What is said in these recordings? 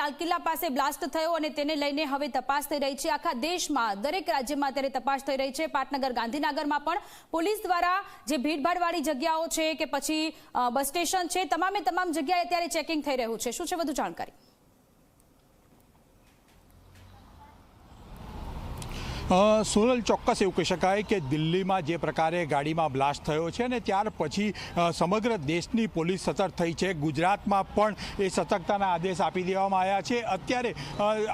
લાલ કિલ્લા પાસે બ્લાસ્ટ થયો અને તેને લઈને હવે તપાસ થઈ રહી છે। આખા દેશમાં દરેક રાજ્યમાં અત્યારે તપાસ થઈ રહી છે। પાટનગર ગાંધીનગરમાં પણ પોલીસ દ્વારા જે ભીડભાડવાળી જગ્યાઓ છે કે પછી બસ સ્ટેશન છે, તમામે તમામ જગ્યાએ અત્યારે ચેકિંગ થઈ રહ્યું છે। શું છે વધુ જાણકારી? સોનલ, ચોક્કસ એવું કહી શકાય કે દિલ્હીમાં જે પ્રકારે ગાડીમાં બ્લાસ્ટ થયો છે ને ત્યાર પછી સમગ્ર દેશની પોલીસ સતર્ક થઈ છે। ગુજરાતમાં પણ એ સતર્કતાના આદેશ આપી દેવામાં આવ્યા છે। અત્યારે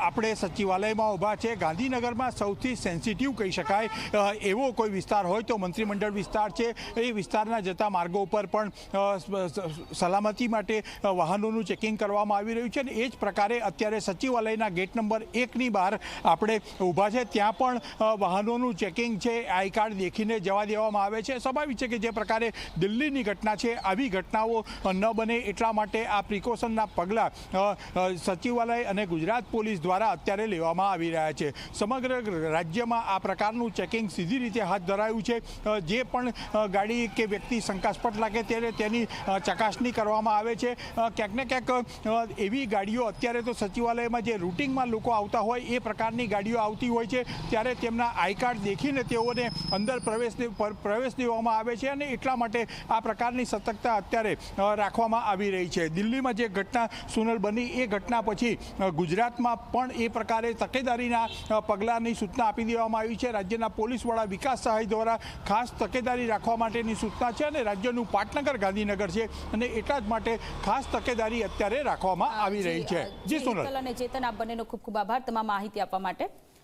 આપણે સચિવાલયમાં ઊભા છે। ગાંધીનગરમાં સૌથી સેન્સિટિવ કહી શકાય એવો કોઈ વિસ્તાર હોય તો મંત્રીમંડળ વિસ્તાર છે। એ વિસ્તારના જતા માર્ગો ઉપર પણ સલામતી માટે વાહનોનું ચેકિંગ કરવામાં આવી રહ્યું છે અને એ જ પ્રકારે અત્યારે સચિવાલયના ગેટ નંબર 1ની બહાર આપણે ઊભા છે। ત્યાં પણ વાહનોનું ચેકિંગ છે, આઈ કાર્ડ દેખીને જવા દેવામાં આવે છે। સ્વાભાવિક છે કે જે પ્રકારે દિલ્હીની ઘટના છે આવી ઘટનાઓ ન બને એટલા માટે આ પ્રિકોશનના પગલાં સચિવાલય અને ગુજરાત પોલીસ દ્વારા અત્યારે લેવામાં આવી રહ્યા છે। સમગ્ર રાજ્યમાં આ પ્રકારનું ચેકિંગ સીધી રીતે હાથ ધરાયું છે। જે પણ ગાડી કે વ્યક્તિ શંકાસ્પદ લાગે ત્યારે તેની ચકાસણી કરવામાં આવે છે। ક્યાંક ને ક્યાંક એવી ગાડીઓ અત્યારે તો સચિવાલયમાં જે રૂટિંગમાં લોકો આવતા હોય એ પ્રકારની ગાડીઓ આવતી હોય છે, ત્યારે તેમના આઈ કાર્ડ દેખીને તેઓને અંદર પ્રવેશ દેવામાં આવે છે અને એટલા માટે આ પ્રકારની સતર્કતા અત્યારે રાખવામાં આવી રહી છે। દિલ્હીમાં જે ઘટના સોનલ બની એ ઘટના પછી ગુજરાતમાં પણ એ પ્રકારે તકેદારીના પગલાંની સૂચના આપી દેવામાં આવી છે। રાજ્યના પોલીસ વડા વિકાસ સહાય દ્વારા ખાસ તકેદારી રાખવા માટેની સૂચના છે અને રાજ્યનું પાટનગર ગાંધીનગર છે અને એટલા જ માટે ખાસ તકેદારી અત્યારે રાખવામાં આવી રહી છે। જી સોનલ અને ચેતન, આપ બંનેનો ખૂબ ખૂબ આભાર તમામ માહિતી આપવા માટે।